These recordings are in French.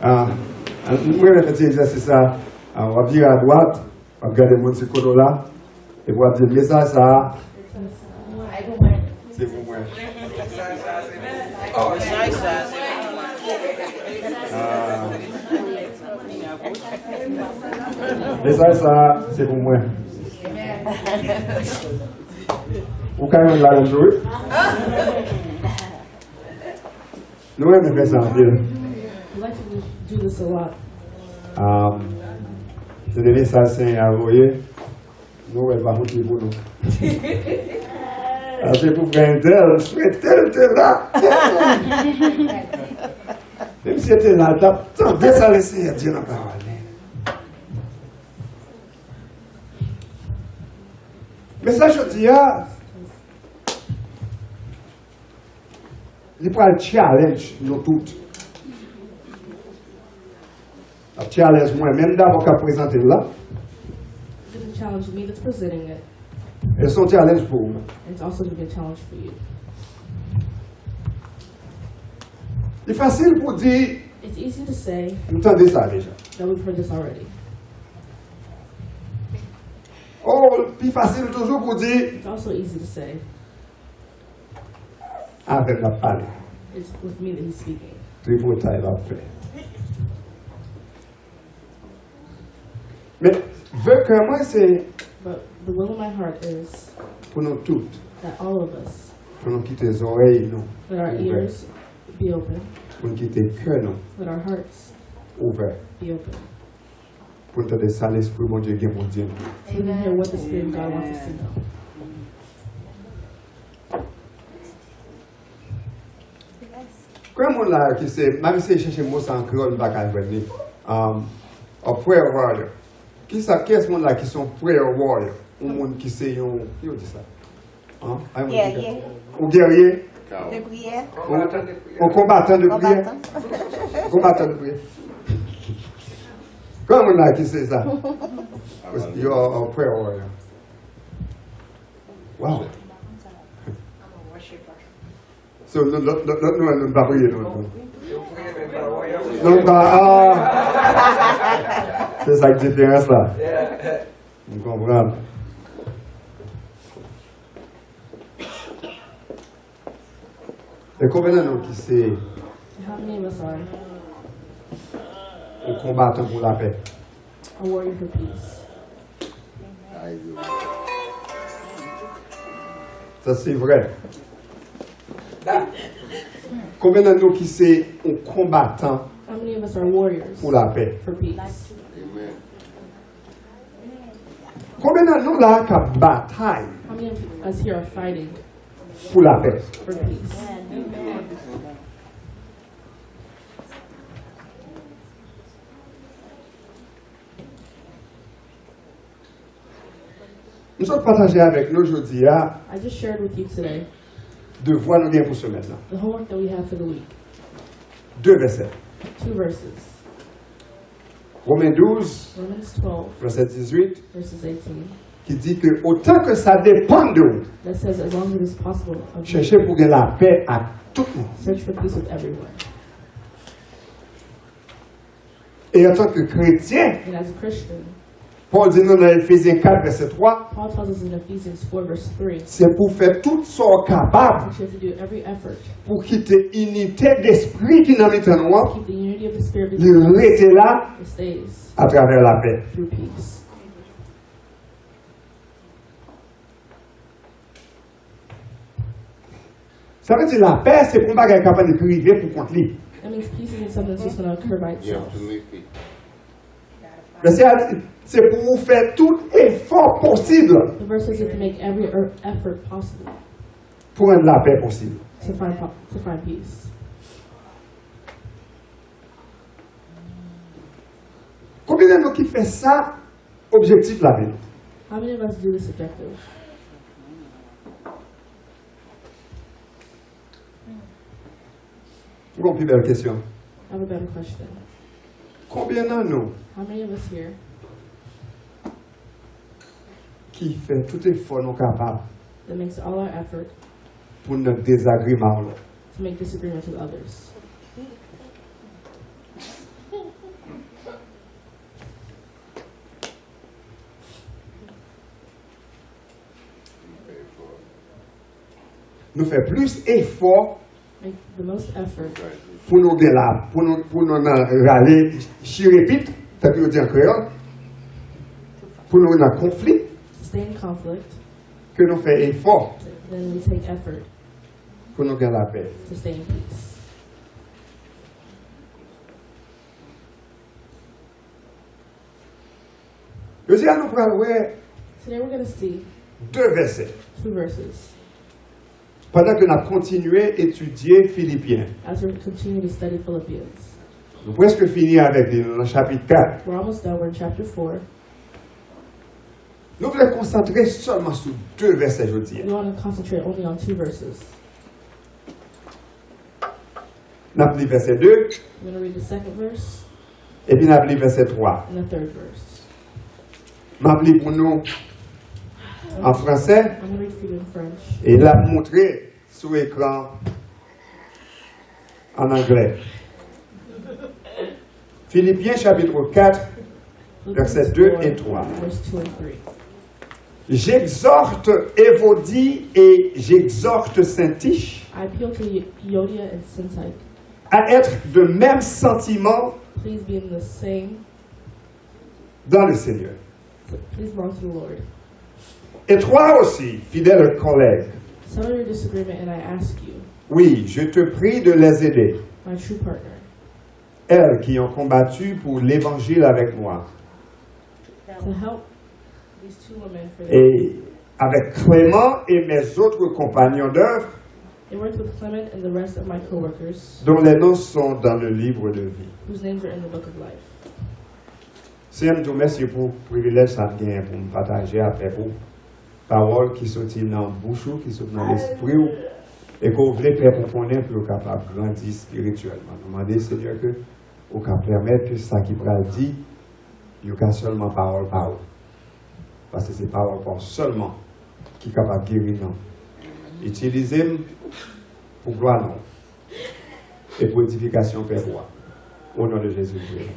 Moi, je fais l'exercice ça. On va virer à droite, on va regarder mon petit côté là, et on va dire, mais ça, c'est pour moi. Oh, it's nice. Mais ça, c'est pour moi. Ou quand même la jouer. Nous, on fait ça en ville. I like to do this a lot. C'est des messages envoyés. Nous, on va monter pour nous. C'est pour faire un tel, je fais tel là. Même si c'était là, t'as ça laisser dire la parole. Mais ça, je dis, il prend le challenge, nous toutes. Le challenge, moi-même, d'abord qu'à présenter là. It's going to challenge me that's presenting it. Et son challenge pour vous. And it's also going to be a challenge for you. C'est facile pour dire, It's easy to say vous entendez ça déjà. that we've heard this already. Oh, plus facile toujours pour dire, It's also easy to say avec la parole. it's with me that he's speaking. Tripotaille va faire. Mais, veut que moi, c'est But the will of my heart is pour nous toutes, that all of us, pour nous quitter les oreilles, non, let our ears be open, pour nous quitter le cœur, non, let our hearts ouvert, be open, pour nous donner ça, l'esprit, mon Dieu, mon Dieu. so we can hear what the Spirit of God wants us to know. Quand on là, qui c'est, même si je cherche un mot sans créole, je ne vais pas venir. Un prayer warrior. Qui est ce monde-là qui sont prayer warrior? Un monde qui c'est un. Qui dit ça? Hein? Guerrier. Un guerrier? De prière. Un combattant de prière? Combattant de prière. Comment on là qui c'est ça? You're a prayer warrior. Wow. So, nous ne pas prier, non. C'est ça qui est différence là. Vous comprenez? Et combien de nous qui c'est How many of us are un combattant pour la paix? a warrior for peace? Ça c'est vrai. Combien de nous qui c'est un combattant How many of us are warriors pour la paix? for peace? Combien de nous là qui bataille How many of us here are fighting pour la paix? for peace? Nous allons partager avec nous aujourd'hui I just shared with you today devoir nous bien pour ce maintenant. the homework that we have for the week. 2 versets. 2 verses. Romains 12, Romans 12, verset 18, verses 18, qui dit que autant que ça dépend de vous, that says, as long as it is possible, of you, cherchez pour gagner la paix à tout le monde. search for peace with everyone. Et en tant que chrétien, And as a Christian, Paul dit nous dans Éphésiens 4, verset 3, Paul tells us in Ephesians 4, verse 3, c'est pour faire tout ce capable that you have to do every effort pour quitter l'unité d'esprit qui n'a mis en to nous, keep the unity of the Spirit de between us. rester là It stays à travers la paix. through peace. Ça veut dire la paix, c'est pour ne pas être capable de priver pour contre lui. That means peace isn't something that's just going to occur by itself. Mais c'est pour vous faire tout effort possible The verse says you have to make every effort possible pour rendre la paix possible. to find peace. Combien de nous qui fait ça, objectif la vie? How many of us do this objective? Une plus belle question. I have a better question. Combien de nous How many of us here qui fait tout effort nous capable that makes all our effort pour notre désagrément là? to make disagreements with others? nous faisons plus d'efforts make the most effort pour nous gagner là, pour nous râler, chirépite, ça veut dire en créole, pour nous dans conflit, to stay in conflict, que nous faisons effort then we take effort pour nous gagner la paix. to stay in peace. Je dis à nous prendre Today we're going to see 2 versets. 2 verses Pendant que nous avons continué à étudier Philippiens. as we continue to study Philippians. Nous presque fini avec le chapitre 4. We're almost done. We're in chapter 4. Nous voulons concentrer seulement sur 2 versets aujourd'hui. We want to concentrate only on 2 verses. Nous avons lu verset 2 We're going to read the second verse et puis nous avons lu verset 3. and the third verse. Je vais lire pour nous en français I'm going to read for you in French. et la montrer sur l'écran en anglais. Philippiens chapitre 4, versets 2 et 3. Verse 2 and 3. J'exhorte Évodie et j'exhorte Syntyche I appeal to Yodia and Syntyche. à être de même sentiment Please be in the same. dans le Seigneur. Please belong to the Lord. Et toi aussi, fidèle collègue, Settle your disagreement, and I ask you, oui, je te prie de les aider, my true partner, elles qui ont combattu pour l'Évangile avec moi, to help these 2 women for their. et avec Clément et mes autres compagnons d'œuvre, They worked with Clement and the rest of my co-workers, dont les noms sont dans le livre de vie. whose names are in the book of life. Seigneur, je vous remercie pour le privilège ça vient pour me partager avec vous. Paroles qui sont dans la bouche, qui sont dans l'esprit, et que vous voulez faire pour connaître, pour capable de grandir spirituellement. Nous demandons, Seigneur, que vous permettre que ça qui va dire, il n'y a seulement parole. Parce que c'est parole seulement qui est capable de guérir nous. Utilisez-moi pour gloire nous et pour édification Père roi. Au nom de Jésus-Christ.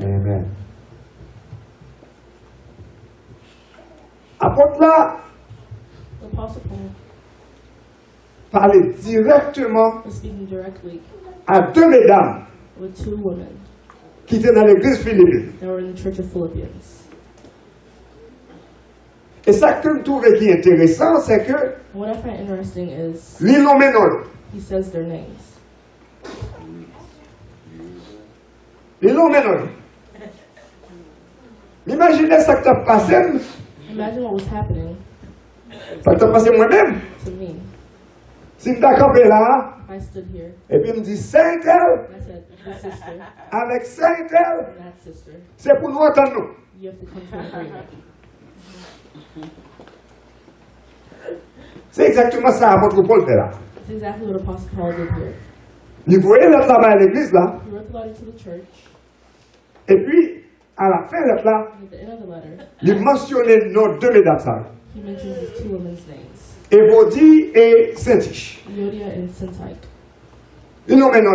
Amen. Apôtre là, The Apostle Paul parlait directement was speaking directly à 2 mesdames with 2 women qui étaient dans l'église philippienne. that were in the church of Philippians. Et ça que je trouve qui est intéressant, c'est que And what I find interesting is l'île nommé non. he says their names. L'île nommé non. Imaginez ça que t'as passé, Imagine what was happening ça que t'as passé moi-même. to me. Si je t'ai campé là, If I stood here et puis il me dit Saint-Elle, and I said, this sister avec Saint-Elle, and that sister, c'est pour nous entendre nous. you have to come to an agreement. C'est exactement ça apôtre Paul fait là. That's exactly what Apostle Paul did here. Il voyait l'être là-bas à l'église là, He wrote the letter to the church, et puis à la fin d'être là, and at the end of the letter, il mentionnait nos 2 mesdames ça. he mentions his 2 women's names, Évodie et Syntyche. Yodia and Syntyche. Ils n'ont maintenant.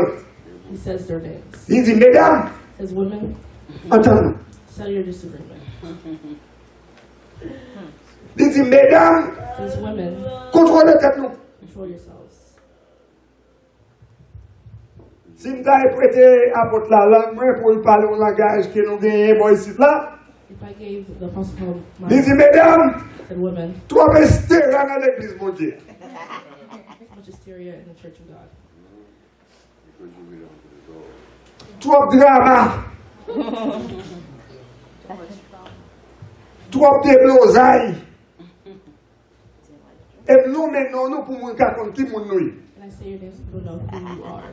He says their names. Il dit, mesdames, He says, women, entendez-nous. settle your disagreement. Il dit, mesdames, He says, women, contrôlez tête-nous. control yourselves. Si nous avons prêté apôtre la langue, moi, pour lui parler au langage que nous gagnons bon, ici là, If I gave the Apostle Paul my il dit, mesdames, said women, toi, restez là dans l'église, mon Dieu. much hysteria in the church of God. Trop drama. Trop déblosaille. Et nous, maintenant, nous, pour nous, quand qui nous nous. And I say your names so people know who you are.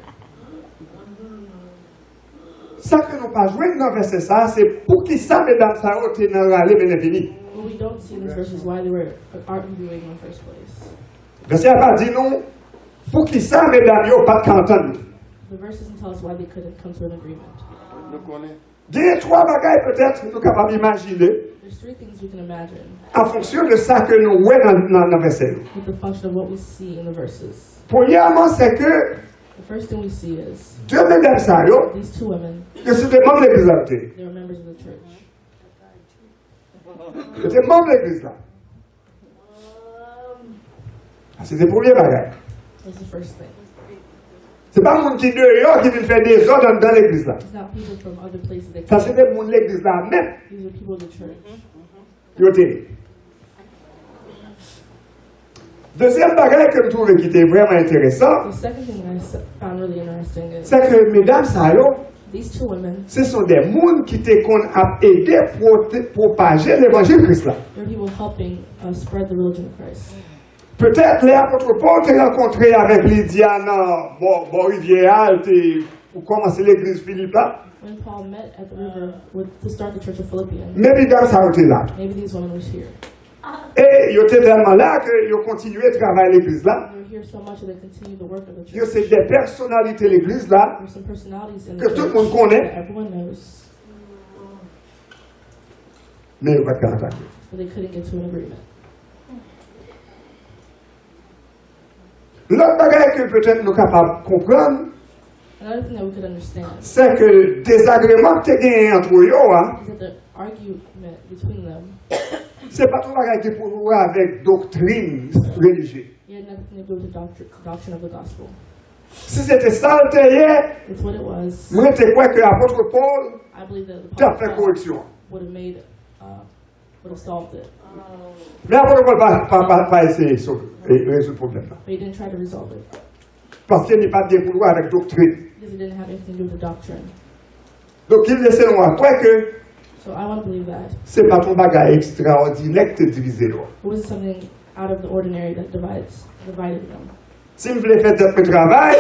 Ça que nous pas joué dans le verset, ça, c'est pour qui ça, mesdames, ça a été dans la fini. What we don't see in this verse is why they were arguing in the first place. Verset a pas dit nous, pour qui ça, mesdames, yo pas qu'entendre. The verse doesn't tell us why they couldn't come to an agreement. Il y a 3 bagailles peut-être nous capables d'imaginer There's 3 things we can imagine en fonction de ça que nous voyons dans le verset. with the function of what we see in the verses. Premièrement, c'est que The first thing we see is 2 mesdames, ça, yo, these 2 women, que c'est des membres de l'église là. they were members of the church. C'est des membres de l'église là. C'est le premier bagage. That's the first thing. Ce n'est pas le monde qui est dehors qui vient faire des ordres dans l'église là. It's not people from other places that Ça, come. c'est des gens de l'église là même. These are people of the church. Yoté. Deuxième bagage que je trouve qui était vraiment intéressant, The second thing I found really interesting is c'est que mesdames, ça, these two women, ce sont des gens qui te qu'on a aidé pour propager l'évangile de Christ là. they're people helping spread the religion of Christ. Peut-être les apôtres Paul t'es rencontré avec Lydia dans Rivière pour commencer l'église Philippe là. When Paul met at the river to start the church of Philippians, Mais mesdames, ça a été là. maybe these women were here. Et ils étaient tellement là qu'ils ont continué à travailler l'église là. They were here so much that they continue the work of the Ils church. sont des personnalités de l'église là. There's some personalities in the Que tout le church monde connaît. that everyone knows, Mais ils n'ont pas de contact. but they couldn't get to an agreement. L'autre bagage que peut-être nous sommes capables de comprendre, Another thing that we could understand c'est que le désagrément que tu as gagné entre eux, is that the argument between them, ce n'est pas tout bagage qui est pour voir avec doctrine religieuse. it had nothing to do with the doctrine of the gospel. Si c'était ça le terrain, It's what it was. moi je crois que l'apôtre Paul I believe that the t'a Apostle fait Paul correction. would have solved it, Mais l'apôtre Paul n'a pas essayé de résoudre le problème là. but he didn't try to resolve it Parce qu'il n'est pas bien pour voir avec doctrine. because it didn't have anything to do with the doctrine. Donc il laisse nous à croire que So I want to believe that ce n'est pas ton bagage extraordinaire qui te divise là. it wasn't something out of the ordinary that divided them. Si je voulais faire un travail,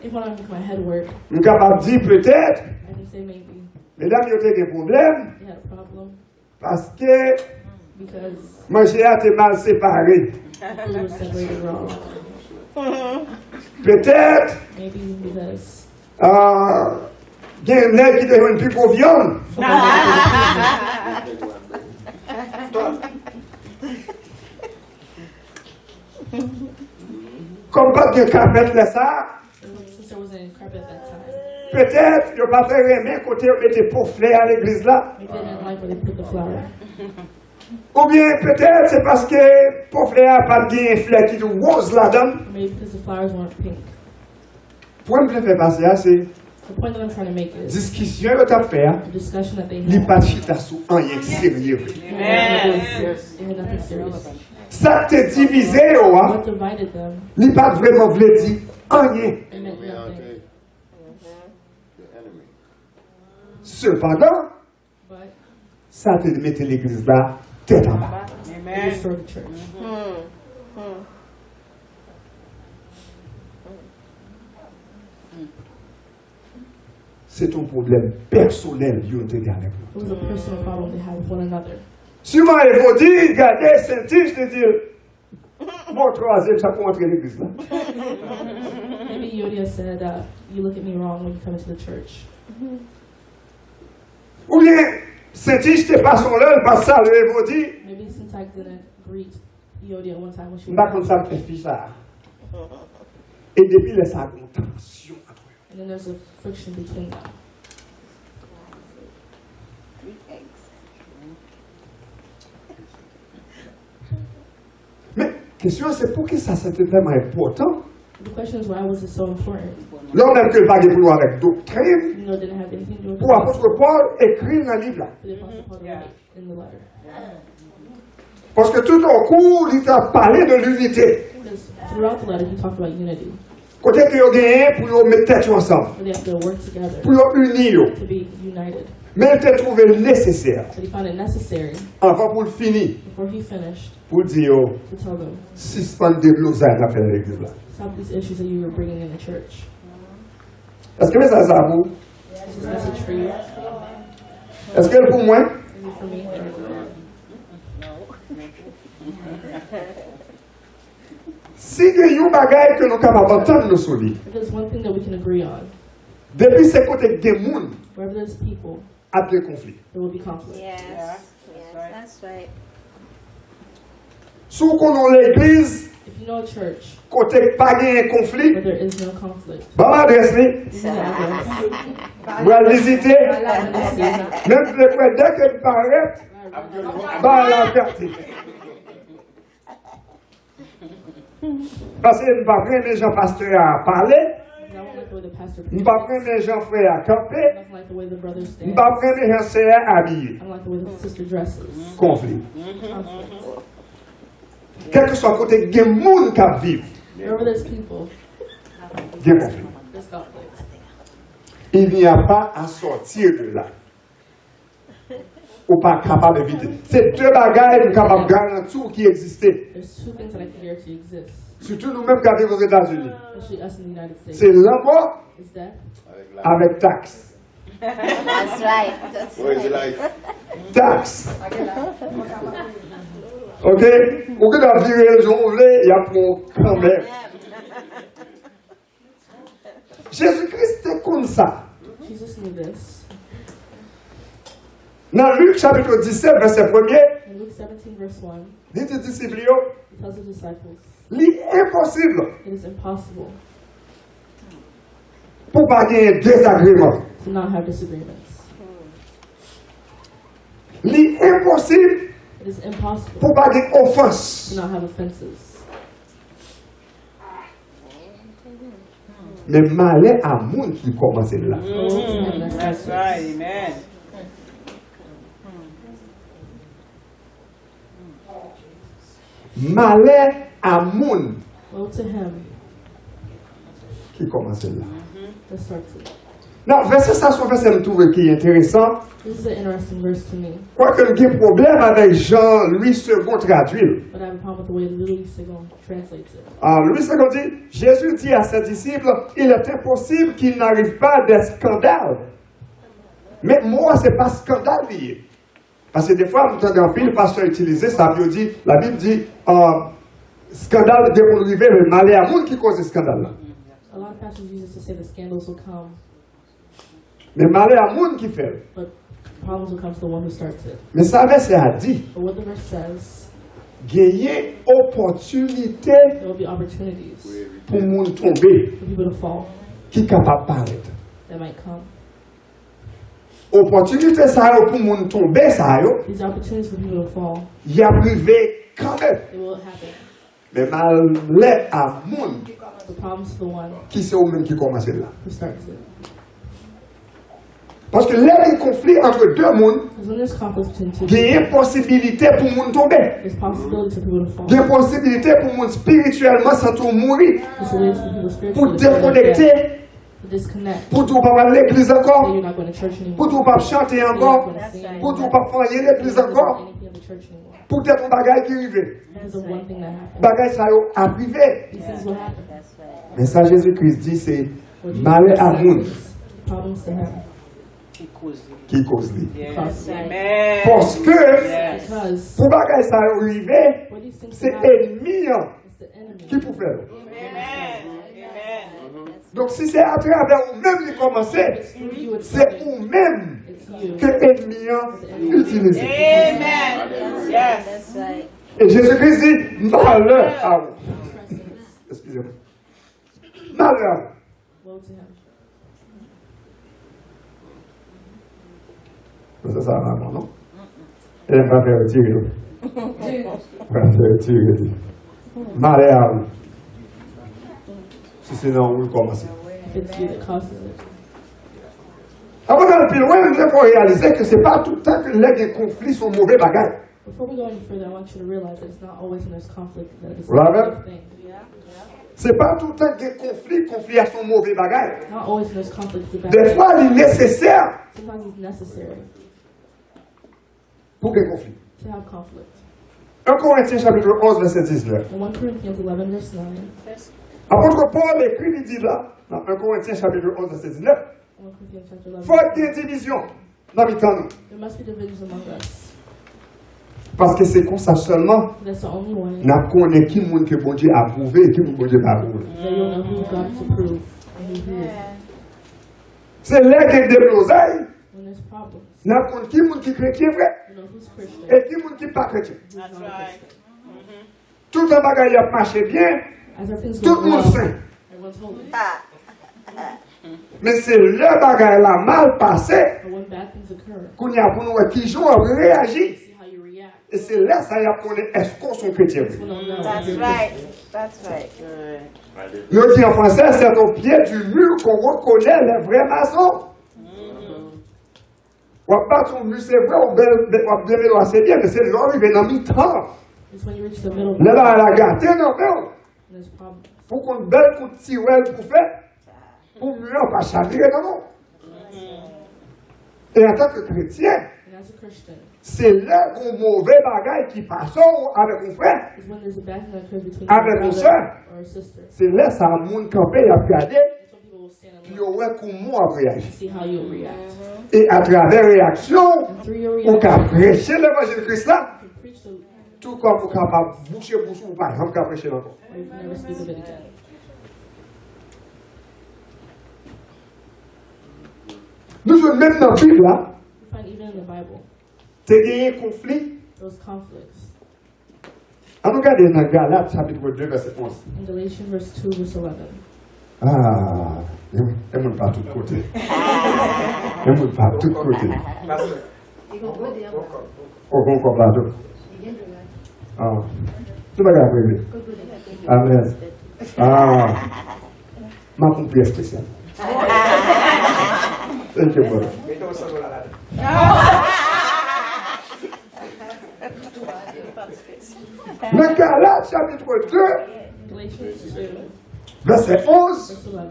If when I make my head work, je suis capable de dire peut-être, I can say maybe mesdames, il y a des problèmes they had a problem parce que because manger a été mal séparé. food was separated wrong. Peut-être, Maybe because il y a un nez qui devient plus gros viande. Comme pas de carpette là ça, since there wasn't any carpet at that time, peut-être, il n'y a pas fait rien côté où il était pour à l'église là. maybe they didn't like where they put the flour. Ou bien peut-être c'est parce que pour n'a pas de fleur qui est rose là-dedans. Or maybe because the flowers weren't pink. Pour me faire passer, c'est The point that I'm trying to make is discussion que tu as fait, the discussion that they il had. pas de chita sous rien sérieux. It had nothing serious. Ça te divisé, What divided them, il pas vraiment voulu dire rien. it meant nothing. Cependant, But ça te mettait l'église là, tête en bas. it restored the church. C'est ton problème personnel, Dieu te dit avec It was a personal problem they had with one another. Sûrement, ils vont dire, regardez, Saint-Tige te dit, mon troisième, ça peut entrer l'église là. Maybe Yodia said, you look at me wrong when you come into the church. Ou bien, Saint-Tige te passe son l'heure, passe ça, ils vont dire, Maybe since I didn't greet Yodia one time when she pas comme was ça, fait fiche ça. Et depuis, là, ça a une tension. and then there's a friction between them. Mais, la question, c'est pour que ça c'était tellement important. The question is, why was it so important? L'homme même que le bague pour avec doctrine, Even though it didn't have anything to do with the pour apôtre gospel, Paul écrire dans le livre là. for the Apostle Paul to write in the letter. Parce que tout au cours, il t'a parlé de l'unité. Because throughout the letter, he talked about unity. Côté que vous gagnez pour vous mettre tête ensemble, Where they have to work together pour vous unir. to be united. Mais il t'a trouvé nécessaire, But he found it necessary, enfin pour le finir, before he finished, pour dire, to tell them, suspendre des blousages à faire l'église là. stop these issues that you were bringing in the church. Est-ce que ça vous? This is a message for you. Est-ce que pour moi? Is it for me? Si il y a un bagage que nous sommes capables d'entendre nous sur lui, If there's one thing that we can agree on, depuis ce côté des gens, wherever there's people, après conflit. there will be conflict. Yes, that's right. Si on connaît l'église, If you know a church côté pas de conflit, where there is no conflict, bon adresse li, you can address. vous allez visiter, même si dès que paraît, bah la carte. Parce que je ne vais pas prendre les gens pasteurs à parler, I don't like the way the pastor je ne vais pas prendre les gens frères à camper, I don't like the way the brother je ne stands. vais pas prendre les gens sœurs à habiller. I don't like the way the sister dresses. Conflit. Conflict. Quel que soit le côté, il y a des gens qui vivent. Wherever there's people, Il y a conflit. there's conflict. Il n'y a pas à sortir de là. Ou pas capable d'éviter. C'est deux bagages qui sont capables de garantir qui existaient. There's two things that I can guarantee exist, Surtout nous-mêmes qui vivons aux États-Unis. especially us in the United States. C'est la mort Is death avec taxe. That's right. That's Where is the right. life? Taxe. Ok? Ou que dans virer le jour ouvré, il y a pour quand même. Jésus-Christ est comme ça. Jesus knew this. Dans Luc chapitre 17, verset 1er, In Luke 17, verse 1, il dit aux disciples, he tells his disciples, l'impossible it is impossible pour pas gagner désagrément. to not have disagreements. L'impossible It is impossible pour pas gagner to offense. not have offenses. Mais malheur à monde qui commence là. Woe to him that That's starts right, it. amen. Malheur à monde Woe to him qui commence là. that starts it. Non, verset ça, son verset me trouve qui est intéressant. This is an interesting verse to me, Quoique j'ai un problème avec Jean-Louis II traduire. but I have a problem with the way Louis Segon translates it. Louis II dit, Jésus dit à ses disciples, il est impossible qu'il n'arrive pas des scandales. Mais moi, ce n'est pas scandale lié. Parce que des fois, vous entendez un film, le pasteur utiliser ça, puis il dit, la Bible dit, scandale de mon arrivé, mais malheur à monde qui cause ce scandale-là. A lot of pastors use this to say that scandals will come, Mais malheur à monde qui fait. but problems will come to the one who starts it. Mais ça, verset a dit, But what the verse says, gagner opportunité there will be opportunities pour monde tomber, for people to fall qui est capable de paraître. that might come. Opportunité ça yo pour monde tomber ça yo, These opportunities for people to fall, y a privé quand même. they will happen. Mais malheur à monde The problem's to the one qui c'est au même qui commence là. who starts it. Parce que là, il y a un conflit entre deux mondes, Because when there's conflict between two il y a people, une possibilité pour monde tomber. there's possibilities for people to fall. Il y a une possibilité pour monde spirituellement sans tout mourir, There's a way for people pour spiritually to fall déconnecter, to disconnect. pour tout pas aller à l'église Say encore, you're not going to church anymore. pour tout pas chanter Say you're not encore, going to sing pour tout anymore. pas faire l'église You're not encore, going to do anything at the church anymore. pour être un bagage qui arrive. Because of one thing that happened. Bagage ça yo à privé. These things will happen. That's right. Mais ça Jésus-Christ dit c'est What Jesus malheur à says monde is problems to him. qui cause lui. Yes, Right. amen. Parce que Yes. Because pour bagage ça yo arriver, what these things c'est happen, ennemi hein, it's the enemy. qui peut faire. Amen. Amen. Donc si c'est à travers vous-même qui commencez, It's through you, it's c'est coming. vous-même It's you. que l'ennemi a utilisé. Amen. Yes. That's right. Et Jésus-Christ dit, malheur à vous. Presses. Excusez-moi. Malheur à vous. Woe to him. Ça, ça va, non? Elle va faire retirer. Elle va faire retirer. Malheur à vous. Si c'est non, vous commencez. If it's you that causes it. Avant d'aller plus loin, il faut réaliser que ce n'est pas tout le temps que les conflits sont mauvais bagages. Before we go any further, I want you to realize that it's not always when there's conflict that it's Right. a good thing. Ce n'est pas tout le temps que les conflits sont mauvais bagages. Not always when there's conflict it's a bad Des thing. fois, il est nécessaire Sometimes it's necessary pour les conflits. to have conflict. 1 Corinthiens chapitre 11, verset 19. In 1 Corinthians 11, verse 9, Apôtre Paul écrit, il dit là, dans 1 Corinthiens chapitre 11, verset 19, 1 Corinthians chapter 11, faut qu'il y ait division dans les temps. there must be divisions among us. Parce que c'est comme ça seulement, That's the only way nous connaissons qui monde que bon Dieu a approuvé et qui bon Dieu n'a pas approuvé. that you'll know who God is approved and who He is. C'est là qu'il y a des l'oseille, When there's problems, nous connaissons qui monde qui est chrétien vrai you know who's Christian, et qui monde qui n'est pas chrétien. who's That's not a right. Christian. Tout un bagage a marché bien, As everything's tout le going monde well, saint. everyone's holy. Mais c'est le bagage là mal passé But when bad things occur, qu'on y a pour nous qui joue réagir. see how you react. Et c'est là ça y a qu'on est, est-ce qu'on sont chrétiens? That's when I'll know. That's if you're right. Christian. That's right. Je dis en français, c'est au pied du mur qu'on reconnaît les vrais maçons. On va pas son mur, c'est vrai, on va bien mélanger, c'est bien, mais c'est l'homme, il vient dans mi-temps. It's when you reach the middle. Là, elle a gâté, non, non. There's problems. Pour qu'on belle coup de tirel pour faire, pour mieux on va chavirer, non, non. Et en tant que chrétien, And as a Christian, c'est là qu'on mauvais bagaille qui passe avec mon frère, is when there's a bad thing that occurs between avec a mon brother soeur. or a sister. C'est là ça monde campé, il a regardé, And some people will stand puis and look on voit comment on réagit. and see how you'll react. Et à travers réaction, And through your on peut reaction, prêcher l'évangile de Christ là, you can preach the tout comme on est capable de boucher bouche ou pas, on peut prêcher encore. or you can never speak of it again. Nous sommes même dans la Bible là, You find even in the Bible, c'est qu'il y a un conflit. those conflicts. On regarde dans Galates chapitre 2 verset 11. In Galatians verse 2, verse 11. Ah, il ne monte pas de tous côtés. Il ne monte pas de tous côtés. Oh, bon, comme là, tout. Ah, tout va bien. Amen. Ah, ma pompière spéciale. Thank you, brother. Le Galates chapitre 2, Galatians 2, verset 11. verse 11.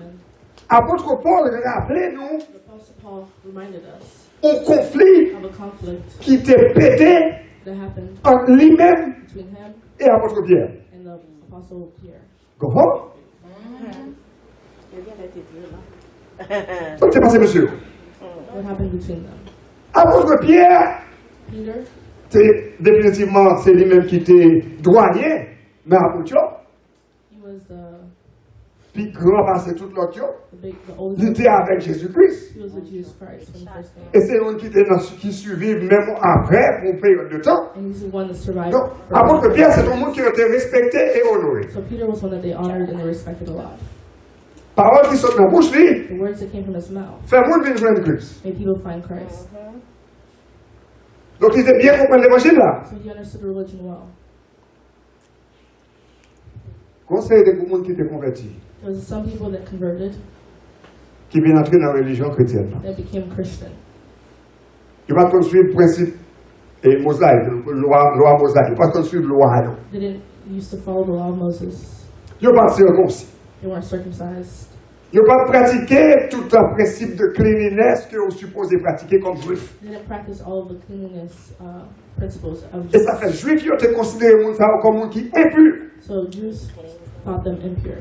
Apôtre Paul rappelez-nous The Apostle Paul reminded us au conflit of a conflict qui était pété that happened entre lui-même between him et apôtre Pierre. and the Apostle Pierre. Comment? C'est passé, monsieur. What happened between them? Apôtre Pierre, Peter, c'est définitivement c'est lui-même qui était douanier, mais apôtre, he was puis grand passé toute l'autre, the il oldest. était avec Jésus-Christ. He was with Jesus Christ when he first came. Et c'est lui qui était qui survivent même après pour une période de temps. And he's the one that survived. Donc, for a apôtre long Pierre, time. c'est un monde qui a été respecté et honoré. So Peter was one that they honored and they respected a lot. Parole qui sort dans la bouche, lui, The words that came from his mouth fait monde venir joindre Christ. made people find Christ. Donc, il était bien compris l'évangile là. So he understood religion well. Conseil de monde qui était converti, There was some people that converted qui viennent entrer dans la religion chrétienne. that became Christian. Il va construire le principe et mosaïque, loi mosaïque. Il va construire la loi. They didn't used to follow the law of Moses. Il va pas circoncis. They weren't circumcised. Il va pratiquer tout un principe de cleanliness que vous supposez pratiquer comme juif. They didn't practice all of the cleanliness principles of Et ça fait Jews. juif, il était considéré comme monde qui est impur. So Jews thought them impure.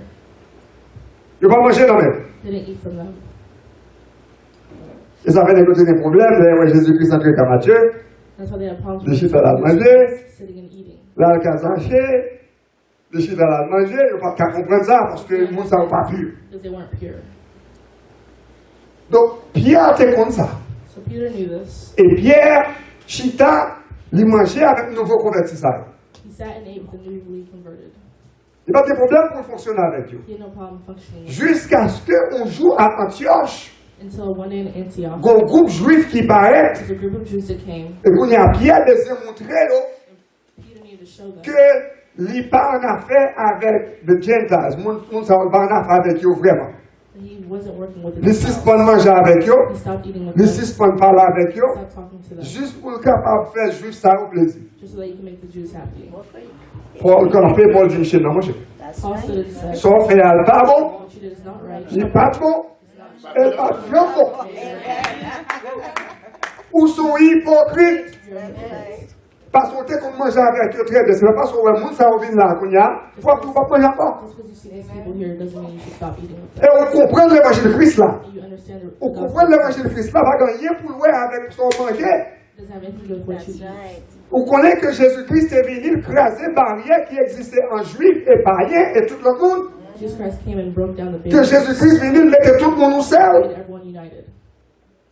Il va manger dans même. They didn't eat from them. Et ça fait des problèmes. D'ailleurs, Jésus-Christ entré comme Matthieu. That's why they had problems Les with chiffres à la Jesus manger. sitting and eating. Là, le cas zaché. Les chiffres à la manger. Il n'y a pas qu'à comprendre ça parce que le monde ne savent pas pur. Because they weren't pure. Donc, Pierre était comme ça. So Peter knew this. Et Pierre, Chita, il mangeait avec nouveau convertissage. He sat and ate with the newly converted. Il n'y a pas de problème pour fonctionner avec eux. He had no problem functioning with Jusqu'à ce qu'on joue à Antioche, until one day in Antioch, un groupe juif qui paraît, there's a group of Jews that came. et qu'on y a Pierre de montrer là, Peter needed to show them que il pas en affaire avec les Gentiles. Moun sa pas en affaire avec eux vraiment. that he wasn't working with the Il Gentiles. suspend manger avec eux, He stopped eating with il them. suspend parler avec eux, Stopped talking to them. juste pour le capable de faire juif ça au plaisir. Just so that he can make the Jews happy. Paul, quand on fait Paul dit, chez nous, manger. That's Paul right. stood and said, Son frère n'est pas bon, what you did is not right. il n'est pas bon, et pas bien bon. Ou sont hypocrites. You're hypocrites. Parce qu'on était qu'on mange avec eux très bien. C'est pas parce qu'on voit monde ça revient là qu'on y a. Faut tout pas manger encore. Just because you see these people here doesn't mean you should stop eating with them. Et on comprend l'évangile de Christ là. You understand the On gospel. comprend l'évangile de Christ là. Pas gagner pour le avec son manger. Doesn't have anything to do with what you That's eat. right. On connaît que Jésus-Christ est venu craser barrière qui existait en juif et païen et tout le monde. Jesus Christ came and broke down the Que barriers, Jésus-Christ est venu mettre tout le monde au made sel. everyone united.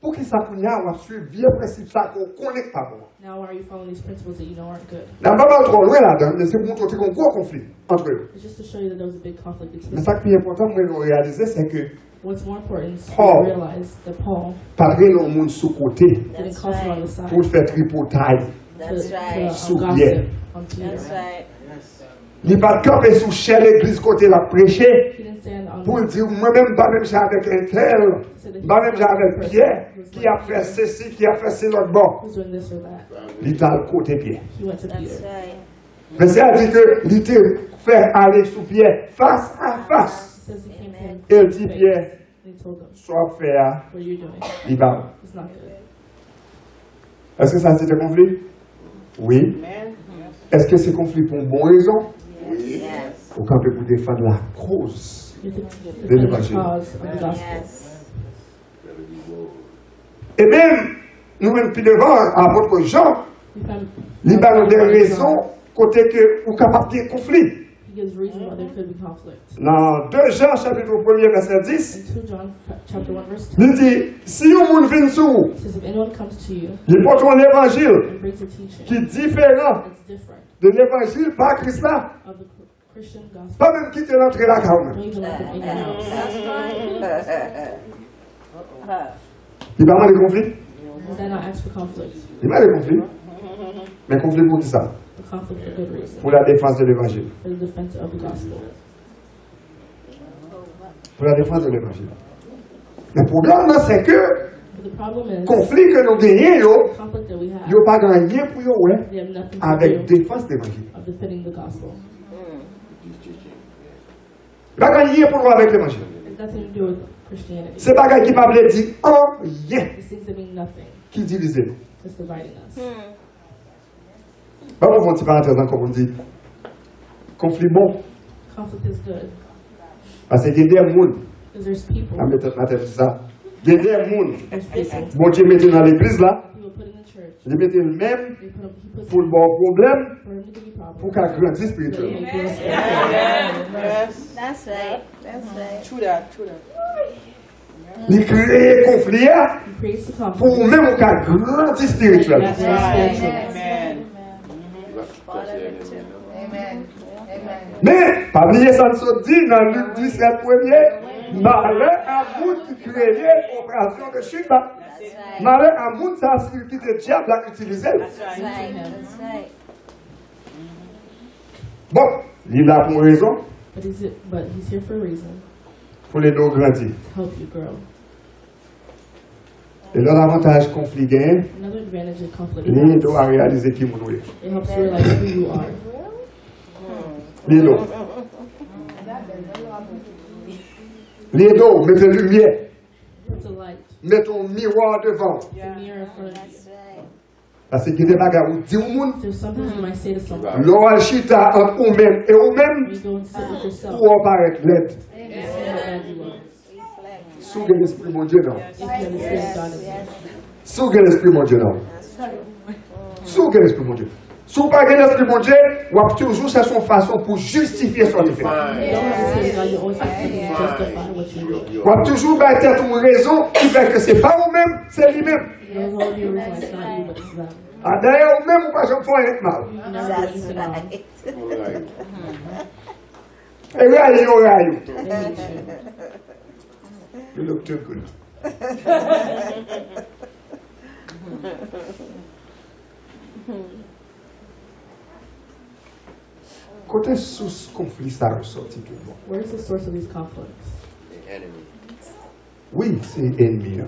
Pour qu'il s'accouille à suivre vieux principe ça qu'on connaît pas bon. Now why are you following these principles that you know aren't good? Là, pas mal trop loin là-dedans, mais c'est pour montrer qu'on a un gros conflit entre eux. It's just to show you that there was a big conflict Mais between ça them. qui est important pour réaliser, c'est que What's more important is Paul. to realize that Paul parler au monde sous côté didn't call someone on the pour side faire tripotaille. That's right. Sous gossip bien. on Twitter. That's right. Il n'est pas campé sous chère l'église côté la prêcher He didn't stand on pour dire moi-même, pas même j'ai avec un tel, pas même j'ai avec Pierre qui a fait ceci, qui a fait ceci l'autre bord. who's doing this or that. Il est dans le côté Pierre. He went to That's Peter. right. Mais c'est à dire que il te fait aller sous Pierre face à He face. says he came to him Et il face dit to face. Pierre, And he told him, soit faire, what are you doing? il va. It's not good. Est-ce que ça c'est un conflit? Oui. Amen. Est-ce que c'est conflit pour une bonne raison? Yes. Ou quand pour défendre la cause? You have to De defend the l'évangile. cause of the gospel. Yes. Et même, nous même plus devant, apôtre Jean, We found- il va nous des raisons côté que vous capable de conflit. He gives reason why there could be conflict. Dans 2 Jean, chapitre 1er, verset 10, In 2 John chapter 1 verse 10, il dit, si un monde vient sur vous, it says, if anyone comes to you il porte un évangile and brings a teaching qui est différent that's different de l'évangile par Christ là, of the Christian gospel, pas même quitter l'entrée là quand même. don't even let them in your house. Il va avoir des conflits. Does that not ask for conflict? Il va avoir des conflits. Mais conflit pour qui ça? The conflict for good reason, Pour la défense de l'évangile. for the defense of the gospel. Pour la défense de l'évangile. Le problème, là, c'est que But the problem is, conflit que nous gagnons, the conflict that we have, il n'y a pas gagné pour eux, ouais, they have nothing to avec do défense de l'évangile. of defending the gospel. Il n'y a pas gagné pour eux avec l'évangile. It has nothing to do with Christianity. C'est pas gagné qui ne peut dire rien These things that mean nothing, qui divise nous. just dividing us. Bah, on va une petite parenthèse encore, on dit conflit bon. Conflict is good, Parce qu'il y a des gens, because there's people, à mettre ma tête ça, il y a des gens, there's people, bon Dieu mette dans l'église là, people put in the church, il mette le même he puts pour le bon problème, for him to give you problems, pour qu'elle grandisse but he spirituellement. may grow spiritually. Yes. That's right. That's right. True that. True that. Il crée conflit là, He creates the pour conflict. même qu'elle grandisse spirituellement. That's right. Amen. Amen. Amen. Mais, pas oublier ça nous dit dans Luc 17 premier, malheur à vous qui créez opération de chute. That's right. Malheur à vous, ça c'est qui le diable a utilisé. That's That's right. right. That's right. Bon, il est là pour une raison, But he's here for a reason, pour les deux grandir. to help you grow. Et l'autre avantage conflit gain, Another advantage of conflict les is deux à réaliser qui vous êtes. it helps you realize who you are. Les deux. Les deux, mettez lumière, Puts a light, mettez un miroir devant. a mirror in front of you. That's right. Parce que des bagages où dit au monde, There's some things you might say to someone. l'oral chita entre vous-même et vous-même, When you go and sit with yourself, pour apparaître l'aide. you see how bad you are. Reflect. Sous l'esprit mon Dieu, non. If you have the Spirit of God in you. Sous l'esprit mon Dieu, non. Sous l'esprit mon Dieu. Sous pas l'esprit mon Dieu, ou a toujours chercher une façon pour justifier son effet. You don't have the Spirit of God, you always have to justify what you do. Ou a toujours bah, tête une raison qui fait que c'est pas vous-même, c'est lui-même. There's all of your reasons it's not you, but it's them. Ah, d'ailleurs, vous-même, vous pas jamais faire un mal. You can never do That's anything wrong. right. Et là, il y aura eu. They hate you. You look too good. Côté sous conflit, ça ressorti tout le monde. Where is the source of these conflicts? Oui, c'est ennemi. Hein.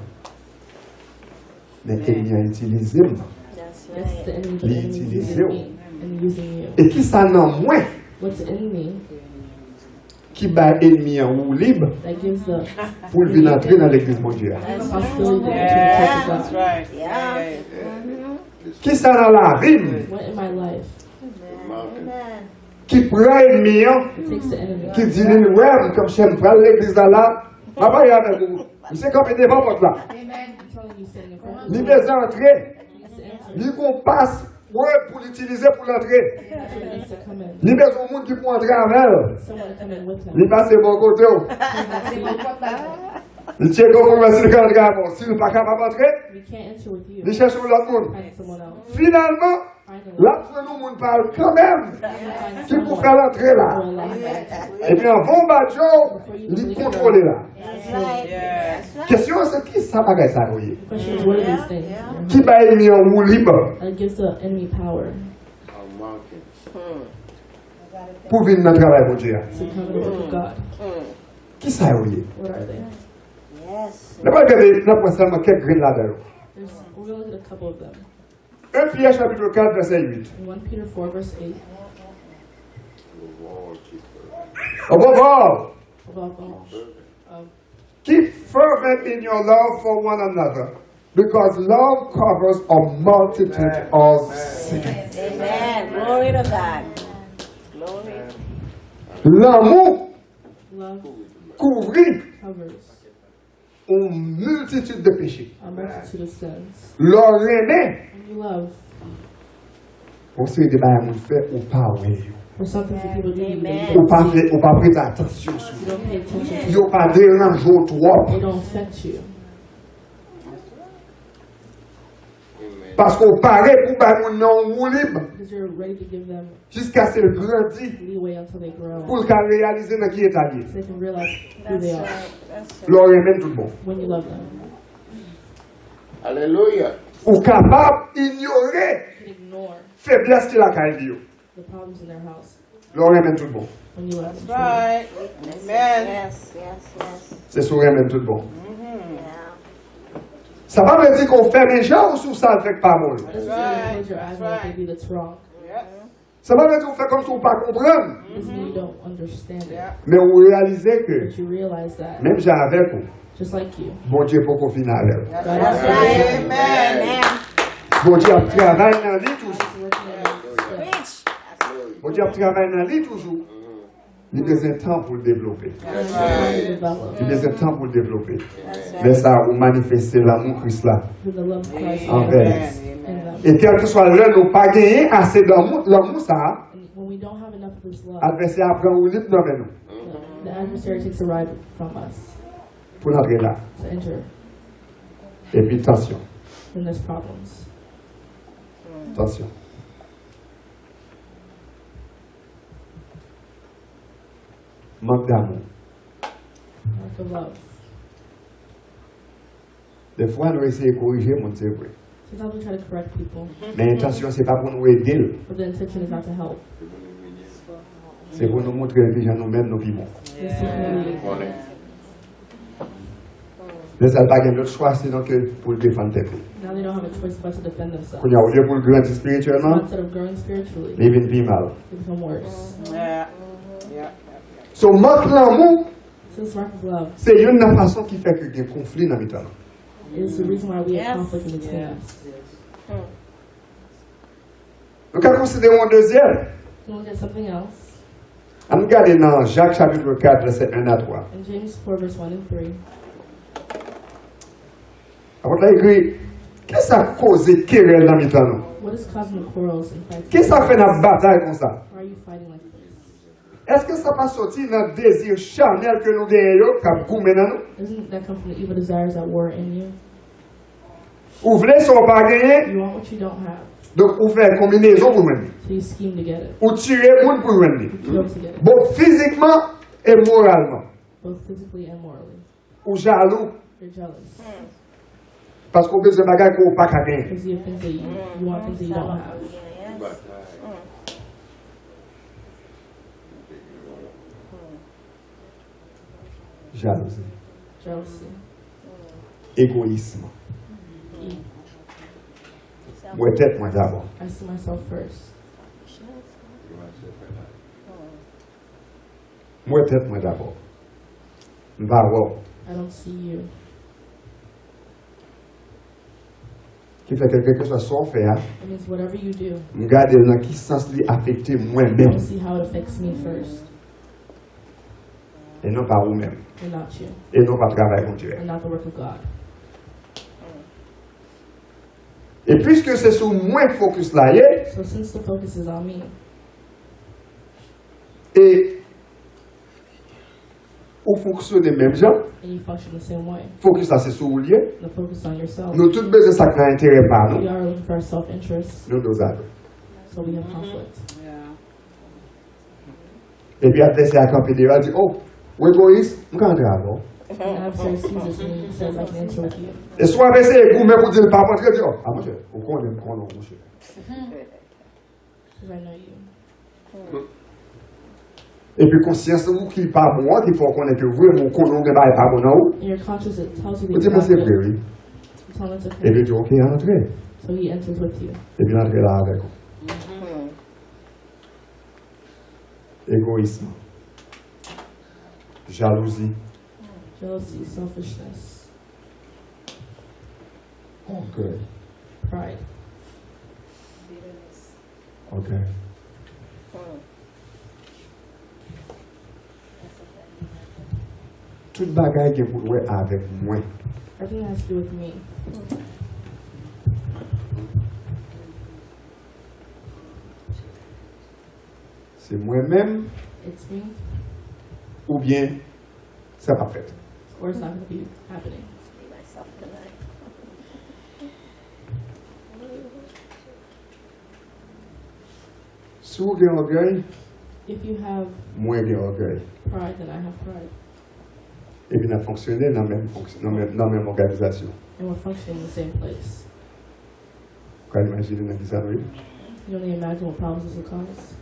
Mais ennemi a utilisé. That's Yes, the right. enemy, but the enemy is L'utiliser. using me and using you. Et qui ça n'en moins What's the enemy qui bat ennemi en roue libre that gives the pour le venir entrer dans l'église mondiale. possibility to enter the church Yes. of That's God? right. Yeah. Yeah. Qui ça dans la rime What in my life Amen. qui prend ennemi hein, that takes the enemy? qui dit ouais, comme j'aime prendre l'église là, ma pas y avec vous. Vous savez comme il devant votre là. I'm telling you, sitting in front of Il you, besoin d'entrer. he needs to enter. Il qu'on passe ouais, pour l'utiliser pour l'entrer. That's what needs to come in. Il besoin de monde qui peut entrer avec elle. Someone to come in with him. Il passe bon côté. Il tient comme on va se le entrer avant. S'il n'est pas capable d'entrer, We can't enter with you. il cherche l'autre monde. Find someone else. Finalement, Là, nous, on parle quand même. Qui pour faire l'entrée là. Et puis, en bon badjo, il contrôle là. That's right. That's right. Question, c'est qui ça va ça, oui? The question is, what are these things? Qui va aimer en roue libre That gives the enemy power pour venir dans le travail pour Dieu? to come in the work of God. Qui ça, oui? What are they? Yes. N'a pas regardé, n'a pas seulement quelques graines là-dedans. We're going to look at a couple of them. 1 Pierre chapitre 4, verset 8. In 1 Peter 4, verse 8, Above all, above all, keep fervent in your love for one another, because love covers a multitude of sins. Amen. Glory to God. Glory. L'amour love couvrit covers une multitude de péchés. a multitude of sins. Leur aimé, When you love, on se dit, bah, on fait ou pas, oui. for something for people to do, you Amen. Ou don't pas, see. ou pas prêter attention sur You don't pay attention to Yo it. pas dérange au trop. They don't affect you. Parce qu'on paraît pour pas nous non ou libre. Because you're ready to give them Jusqu'à ce qu'il grandit. leeway until they grow. Pour le réaliser dans qui est allé. So they can realize who That's they are right. That's right. Leur aimé tout le monde. when you love them. Hallelujah. Ou capable d'ignorer You can ignore faiblesse qu'il a qu'à dire. the problems in their house Leur aimé tout le monde. when you love them. Right. Amen. Yes, yes, yes. C'est sur aimé tout le monde. Yeah. Ça va me dire qu'on fait des gens ou sous ça le fait pas bon. It doesn't mean Right. you close your eyes and what they do that's wrong. Yeah. Ça va me dire qu'on fait comme si on pas comprendre. It doesn't mean you don't understand it. Yeah. Mais on réalise que But you realize that, même j'ai avec vous, just like you, bon Dieu pour qu'on finisse avec. That's That's right. right. Amen. Amen. Bon Dieu a travaillé dans lui toujours. God's working in us. Preach. Bon Dieu a travaillé dans lui toujours. Il y a des temps pour le développer. That's right. Develop. Il y a des temps pour le développer. That's Mais right. ça, vous manifestez l'amour Christ là. With the love of Christ Amen. in them. Et quel que soit l'heure, nous pas gagné assez d'amour, l'amour ça, And when we don't have enough of this love, adversaire apprend ou libre dans nous. the adversary takes a ride from us Pour entrer là. to enter Et puis, attention, when there's problems. attention. Manque d'amour. Lack of love. Des fois, nous essayons de corriger, mon c'est vrai. Sometimes we try to correct people, Mais l'intention, ce n'est pas pour nous aider, but the intention is not to help. c'est pour nous montrer que déjà nous-mêmes, nous vivons. It's simply Mais ça n'a pas d'autre choix, sinon que pour le défendre tête. now they don't have a choice but to defend themselves. Quand il y a au lieu pour le grandir So spirituellement, instead of growing spiritually, ils viennent plus mal. they become worse. Yeah. Yeah. So, manque l'amour, So this lack of love c'est une des façons qui fait qu'il y a un conflit dans le temps. is the reason why we Yes. have conflict in between Yeah. us. Nous allons considérer un deuxième. Can we look at something else? On regarde dans Jacques chapitre 4, verset 1 à 3. In James 4, verse 1 and 3, On a écrit, qu'est-ce qui a causé querelle dans le temps? what is causing the quarrels and fights? Qu'est-ce qui a fait la bataille comme ça? Why are you fighting like this? Est-ce que ça pas sorti dans le désir charnel que nous gagnons, qui a goumé dans nous? Doesn't that come from the evil desires that war in you? Ou voulez si on pas gagné, You want what you don't have, donc ou faire combinaison pour mener. so you scheme to get it. Ou tirer monde pour mener. You kill to get it, Bon, physiquement et moralement. both physically and morally. Ou jaloux, You're jealous parce qu'on besoin de bagages qu'on n'a pas qu'à gagner. because you have things that you want things that you don't have. Yes. Jalousie, Jealousy, égoïsme. evil. Moi, tête, moi d'abord. I see myself first. Moi, tête, moi d'abord. Va voir. I don't see you. Qui fait que quelque chose soit fait, hein, It means whatever you do, regarde dans qui sens lui affecter I moi-même want to see how it affects me first, et non pas vous-même. and not you, Et non pas travail continuel. and not the work of God. Et puisque c'est sur moi focus là, yeah, So since the focus is on me, et ou fonctionne des mêmes gens, and you function the same way, focus là c'est sur vous lié, the focus on yourself, nous tous besoin de ça qui a intérêt par we nous, are looking for our self-interest, nous dosage. So we have conflict. Yeah. Et puis adversaire a campé devant, il dit, oh, ou égoïste, je vais rentrer avant. And the adversary sees this and he says, I can enter with you. Et soit adversaire est gourmet pour dire, pas rentrer, il dit, oh, ah, mon cher, au con, on est con, mon cher. Because I know you. Et puis conscience ou qui n'est pas bon, qu'il faut connaître que vous, mon con, on n'est pas bon, non? And your conscience, it tells you Vous that dites, you're moi, c'est not vrai, good. oui. You tell him it's Et okay. puis il dit, ok, rentrez. So he enters with you. Et puis rentrez là avec vous. Égoïsme. Jalousie. Jealousy, selfishness, Orgueil. pride. Ok. Toute bagaille qui est pour jouer avec moi. Everything has to do with me. C'est moi-même It's me, ou bien c'est pas fait. or it's not going to be happening. Be myself tonight. Si vous avez orgueil, If you have moi j'ai orgueil. pride, then I have pride. Et puis, on a fonctionné dans la même organisation. And we're functioning in the same place. Vous pouvez imaginer dans ça, oui. You only imagine what problems this will cause.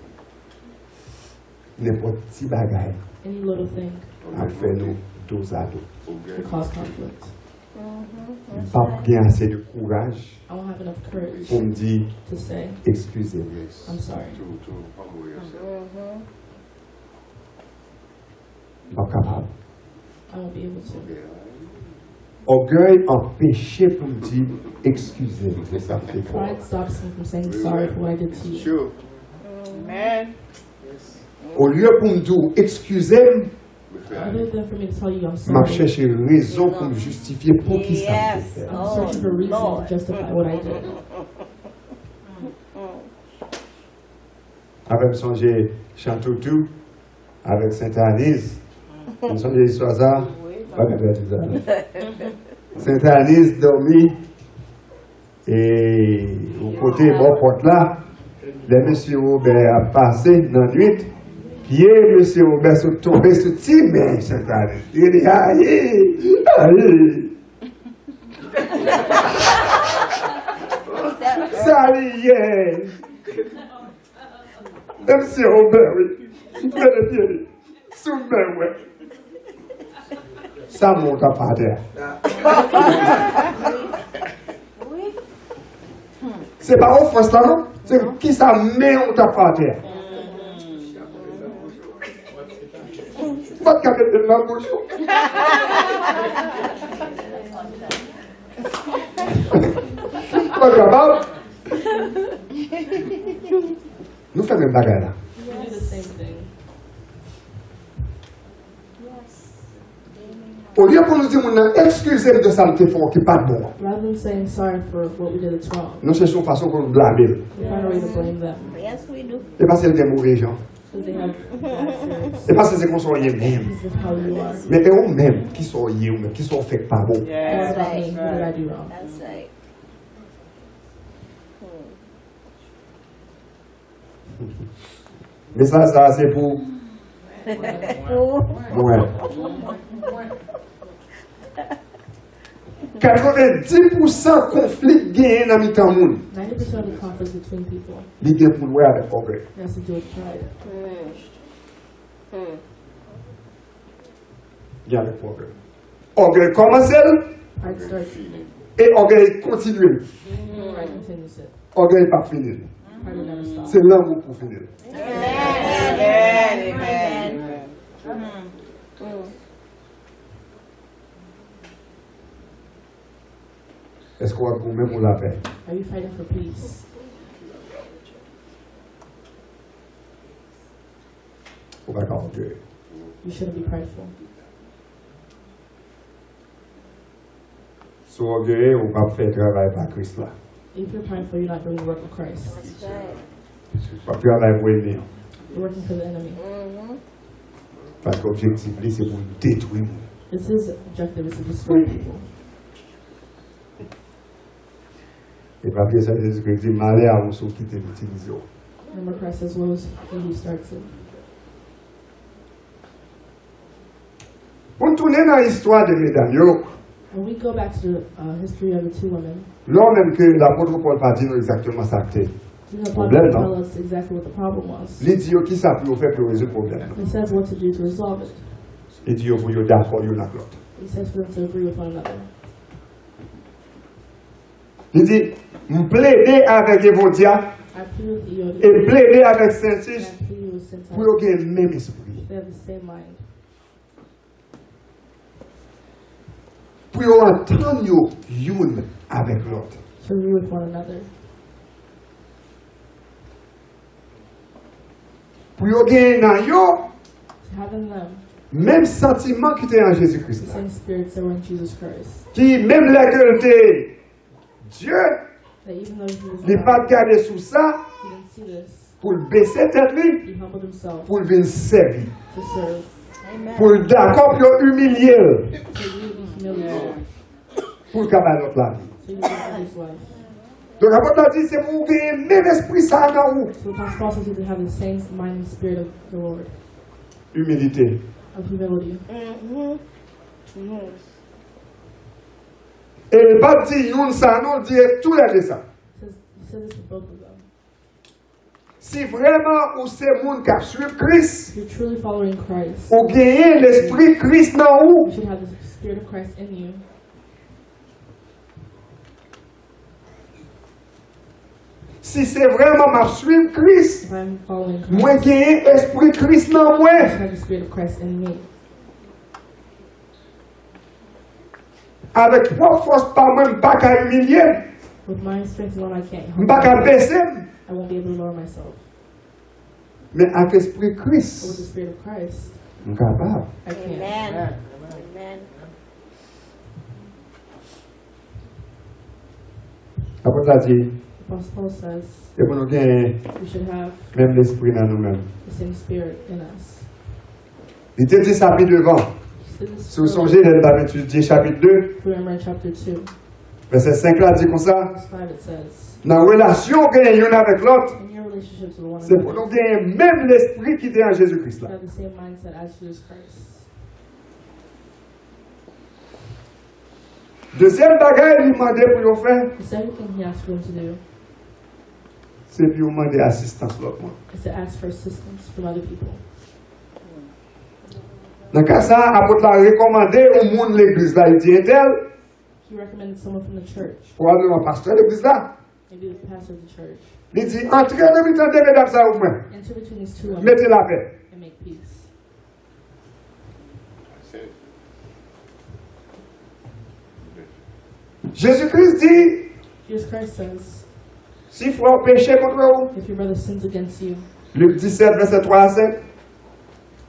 N'importe petit bagaille Any little thing a fait nous dos à dos. will cause conflict. Pas bien assez de courage I won't have enough courage pour me dire to say, excusez-moi. I'm sorry. Pas capable. I won't be able to. Orgueil empêché pour me dire excusez-moi. C'est ça que c'est fort. Pride stops me from saying sorry for what I did to you. Sure. Amen. Au lieu pour me dire excusez-moi, Other than for me to tell you I'm m'a sorry, cherché raison pour me justifier pour qui ça me Yes. fait. I'm searching for reason to justify what I did. Avec songer Chantoutou, avec Sainte-Anise, on songe l'histoire ça. Sainte-Anise dormi et au côté bon porte là, le monsieur Robert a passé dans la nuit. Qui est monsieur Robert se tombé sur Timé, Sainte-Anise. Il dit aïe, aïe. Ça y est. Monsieur Robert, oui. Il est bien. Sous-main, ouais. Ça monte à pas terre. C'est pas offense là, non? C'est qui ça met on t'a pas terre. Pas de cabine de la bouche. Pas capable. Nous faisons une bagarre là. We do the same thing. Au lieu pour nous dire, excusez-moi de ça, le fort qui n'est pas bon. Rather than saying sorry for what we did that's wrong, Nous cherchons une façon pour nous blâmer. we find a way to blame them. Yes, we do. Et parce que c'est des mauvais gens. Because they have bad spirits. Et parce que c'est qu'on soit même. This is how you are. Mais eux-mêmes qui sont liés, ou même qui sont faits pas bon. What Yes. about me? What did I do wrong? That's right. Mais ça c'est pour moi. 90% conflit gagne dans le temps monde. 90% of the conflict between people Il gagne pour moi avec orgueil. has to do with pride. Il gagne avec orgueil. Orgueil commence Pride starts, et orgueil continue. pride continues it. Orgueil pas fini. Pride will never stop. C'est l'amour pour finir. Amen. Amen. Est-ce qu'on va même pour la paix? Are you fighting for peace? On va pas orgueil. You shouldn't be prideful. Sous orgueil, on va faire travail par Christ là. If you're prideful, you're not doing the work of Christ. That's right. On va travailler pour l'ennemi. You're working for the enemy. Parce que l'objectif, c'est pour détruire. It's his objective is to destroy people. Et pas que ça, Jésus-Christ dit, malheur à ceux qui t'utilisent. Remember, Christ says, "Woe is he who starts it." Pour tourner dans l'histoire de mesdames, yo, When we go back to the history of the two women, lors même que l'apôtre Paul pas dit exactement ça que c'est. Paul Problem, didn't no? tell us exactly what the problem was. Il dit yo qui ça pour faire pour résoudre le problème. He says what to do to resolve it. Il dit yo pour yo d'accord yo avec l'autre. He says for them to agree with one another. Il dit plaider avec Evodia I plead with Euodia et plaider avec and Saint-Tige I plead with Syntyche. pour yo gagner le même esprit. They have the same mind. Pour yo entendre yo une avec l'autre. To agree with one another. Pour yo gagner dans yo To have in them même sentiment qui était en Jésus-Christ the là. same spirits that were in Jesus Christ. Qui même là que était Dieu, That even though he was il pas God, garder sous ça he didn't see this. pour le baisser tête lui, He humbled himself pour le venir servir, to serve, pour le d'accord pour le humilier, to really be humiliated, pour le capable l'autre la vie. so he would give his life. Donc l'apôtre a dit c'est pour gagner le même esprit ça dans vous. So the Apostle Paul says we have the same mind and spirit of the Lord, Humilité. of humility. Et le pas dit une ça non dit tout les ça. He says this to both of them. Si vraiment ou c'est monde qui suit Christ, If you're truly following Christ, ou gagner l'esprit Christ dans vous, you should have the spirit of Christ in you. si c'est vraiment ma suivre Christ, If I'm following moi Christ, gagner esprit Christ dans I moi. should have the spirit of Christ in me. Avec trois forces par même pas qu'à humilier, With my strength alone, I can't help pas qu'à myself. baisser, I won't be able to lower myself. mais avec esprit But with the Christ, spirit of Christ, je suis capable. I can. Amen. Amen. Après ça dit, Apostle Paul says et pour nous gagner we should have même l'esprit dans nous-mêmes. the same spirit in us. Il te dit ça puis devant. He said this Si vous songez, il a étudié chapitre 2, if we remember in chapter 2, verset 5 là, dit comme ça. verse 5, it says, Dans la relation que nous avons avec l'autre, in your relationships with one c'est pour another, nous gagner même l'esprit qui était en Jésus-Christ you là. have the same mindset as Jesus Christ. Deuxième bagaille, il demandait pour nous faire, The second thing he asked for them to do c'est pour nous demander assistance l'autre monde. is to ask for assistance from other people. Dans le cas ça, l'apôtre l'a recommandé au monde de l'église là, il dit un tel, He recommended someone from the church, probablement pasteur de l'église là, maybe the pastor of the church, il dit, entrez dans le milieu de mesdames ça au moins, enter between these two women mettez la paix. and make peace. Jésus-Christ dit, Jesus Christ says, si frère péché contre vous, if your brother sins against you, Luc 17, verset 3 à 5,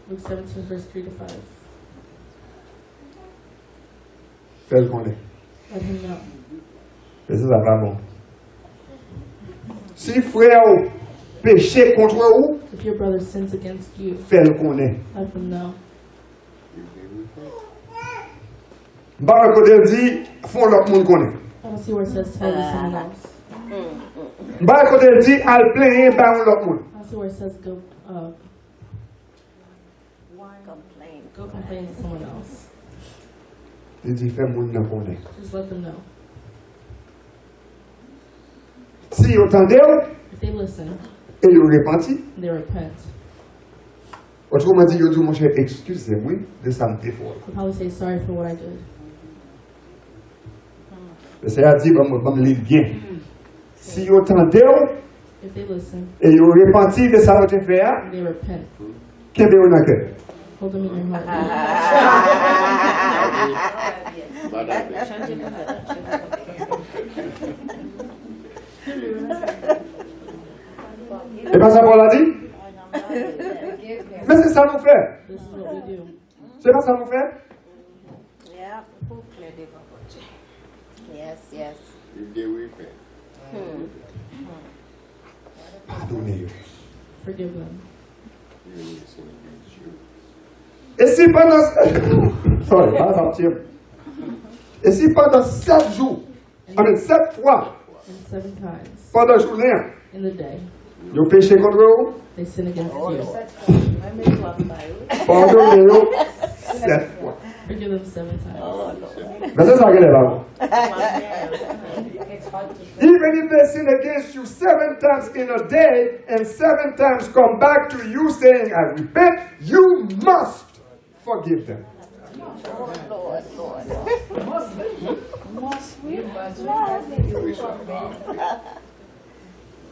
Luke 17, verse 3 to 5, fais le connaître. let him know. Et ça va bon. Si frère péché contre vous, If your brother sins against you, fais le connaître. let him know. Bah, quand elle dit, font l'autre monde connaît. I don't see where it says tell to someone else. Bah, quand elle dit, al plaindre, bah, l'autre monde. I don't see where it says go Complain. go complain to someone else. Il dit, fais monde nan connaît. Just let them know. Si vous entendez, If they listen et vous repenti, and they repent, autrement dit, vous dites, mon cher, excusez-moi de ça me fait fort. they'll probably say sorry for what I did. Le Seigneur dit, bah, me lire bien. Si vous entendez, If they listen et vous repenti de ça que vous avez fait, and they repent, qu'est-ce que vous avez fait? hold them in your heart. Et pas ça qu'on l'a dit? Mais c'est ça nous fait. This is what we do. C'est pas ça nous fait? Yeah. Yes, yes. Pardonnez-vous. Forgive them. Et si pendant... Sorry, pas sortir. Et si pendant 7 jours, 7 fois, And 7 times pendant la journée, in the day, Yo péché contre vous, they sin against you. pardonnez-vous 7 fois. Forgive them 7 times. Mais c'est ça qu'elle est là. Even if they sin against you 7 times in a day and 7 times come back to you saying, I repent, you must forgive them.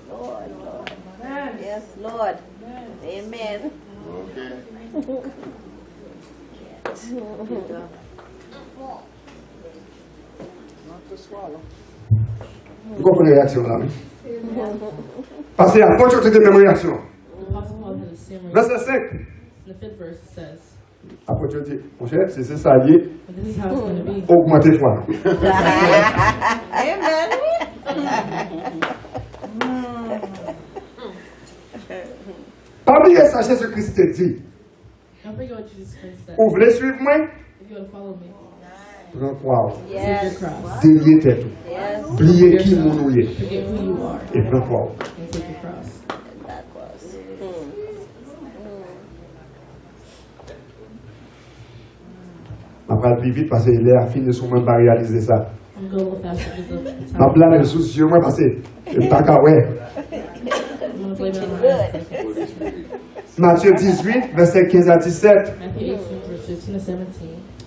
Lord. Yes, Lord. Amen. Vous comprenez la réaction là? Parce qu'il y a pas de même réaction. The Apostle Paul had the same reaction. Verset 5. In the 5th verse, it says, Après, tu dis, mon cher, c'est ça lié, and this is how it's going to be. augmentez foi. Amen. Pas oublier ça, Jésus-Christ te dit. Don't forget what Jesus Christ said. Vous voulez suivre moi? If you want to follow me, Prends croix. take your Yes. cross. Déliez tête. Yes. Oubliez qui mon nous est. Forget who you are Et prends croix. and take your cross. That was. Après, le plus vite parce qu'il est fini sur moi, pas réaliser ça. I'm going to go a little faster because of the Ma time. blâme est sous yeux, moi, parce que je ne pas qu'à ouais. I'm going to blame it on my eyes. Matthieu 18, verset 15 à 17. Matthew 18, verse 15 to 17.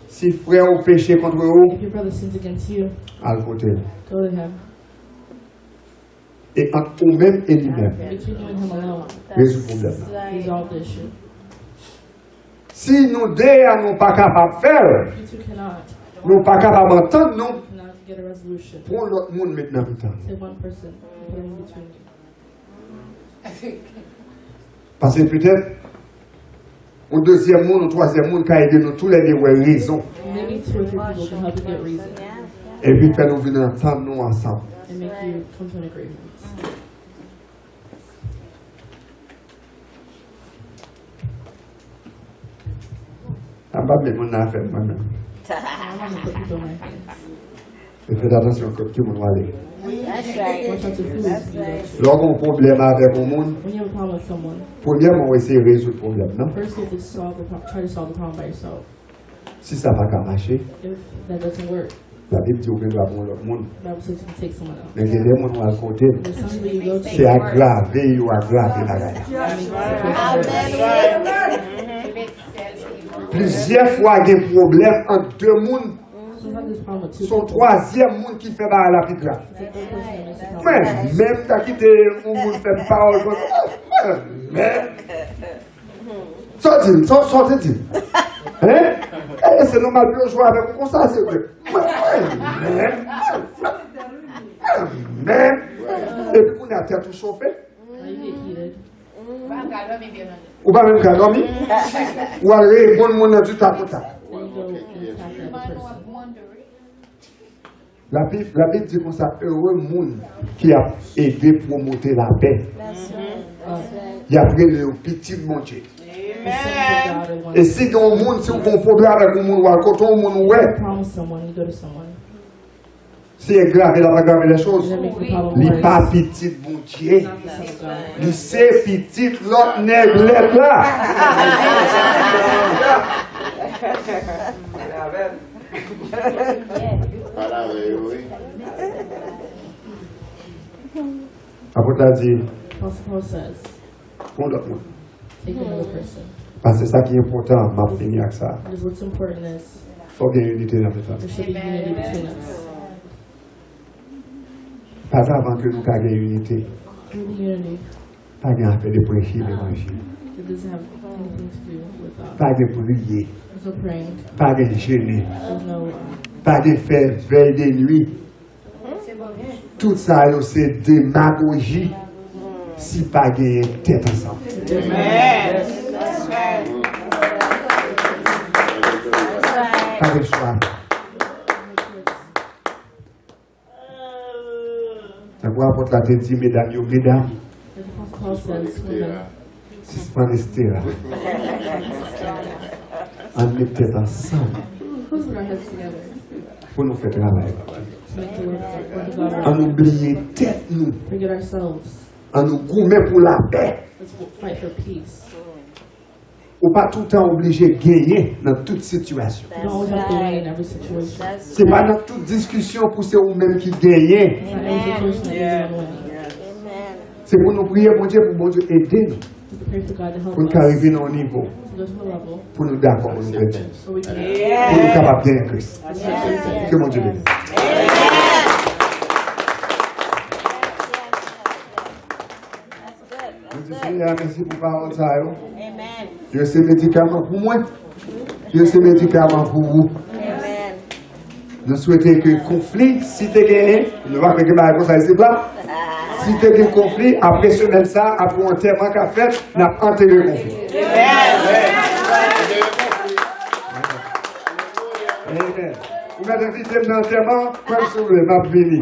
Si frère ou péché contre vous, If your brother sins against you, à le côté. go to him. Et entre vous-même et lui-même, Between you and him alone, résout le problème. resolve the issue. Si nous deux nous pas capables de faire, If you two cannot nous pas capables d'entendre, nous get a resolution, prenons l'autre monde maintenant plus tard. say one person, put him in between you. Parce que peut-être, au deuxième monde, au troisième monde, qui a aidé nous tous les deux, ouais, raison. Maybe 2 or 3 people can help you get reason Et puis faire nous venir entendre nous ensemble. and make you come to an agreement. Je ne vais pas mettre mon affaire moi-même. I'm not going to put people in my hands. Et faites attention que tout le monde va aller. That's right. Watch out to who you go to. Lorsqu'on a un problème avec un monde, When you have a problem with someone, premièrement, on va essayer de résoudre le problème, non? first you have to try to solve the problem by yourself. Si ça ne va pas marcher, If that doesn't work, la Bible dit qu'on doit prendre l'autre monde. the Bible says you can take someone else. Mais il y a des gens à côté, There's some people you go to, c'est aggravé ou aggravé la gagne. Plusieurs fois, il y a des problèmes entre deux mondes. sometimes there's a problem with 2 Son people. troisième monde qui fait la plus grave. It's the third person that makes the problem Mais worse. même t'as quitté un monde fait parole. Mais sortez-y. Hein? Eh, c'est normal que je joue avec vous comme ça, c'est vrai. Mais et puis on a tête tout chauffé. Now you get heated. Ou pas même qu'à dormir. Ou à répondre mon nom du tac au tac. Then you go and attack the other person. La Bible dit comme ça, heureux monde qui a aidé pour monter la paix. Il y a pris le petit mon Dieu. The sons of God are one. Et si dans le monde, si vous confondez avec le monde, ou à côté du monde, ouais, Promise someone, you go to someone. si elle grave, elle va graver les choses. And that makes the problem Il n'est pas worse. petit mon Dieu. Not the son of God. Il c'est petit l'autre néglette là. Après, tu as dit, Apostle Paul says, pour l'autre monde. take another person. Parce que c'est ça qui est important, m'a fini avec ça. Because what's important is Il faut qu'il y ait une unité dans le temps. there should be unity between us. Pas avant que nous ayons une unité, Through the unity, pas de faire de prêcher l'évangile, it doesn't have anything to do with pas de prier, There's no praying. pas de jeûner, There's no pas de faire veille de nuit. Tout ça, c'est démagogie si pas de tête ensemble. Pas de choix. C'est quoi pour la tête dit, mesdames, yo, mesdames, As Apostle Paul says, women, si c'est pas resté là, on met tête ensemble let's put our heads together pour nous faire travail. to make the work of God On right. oublie tête nous. Forget ourselves En nous gourmet pour la paix. Let's fight for peace. Ou pas tout le temps obligé de gagner dans toute situation. You don't always have to win in every situation. C'est pas dans toute discussion pour c'est vous-même qui gagnez. It's not every situation that you're going to win. C'est pour nous prier pour Dieu aider nous. To pray for God to help Pour nous us arriver dans un niveau. to go to the level Pour nous d'accord, pour nous chrétiens. where we can Pour nous capables bien Christ. accept Que mon Dieu bénisse. Seigneur, merci pour parole ça. Dieu c'est médicament pour moi. Dieu c'est médicament pour vous. Nous souhaitons que le conflit, si tu as gagné, nous allons faire comme ça ici là. Si tu as un conflit, après semaine ça, après un terme qu'a fait, nous avons enterré le conflit. Amen. Vous m'avez invité dans le terme, comme si vous voulez, m'a béni.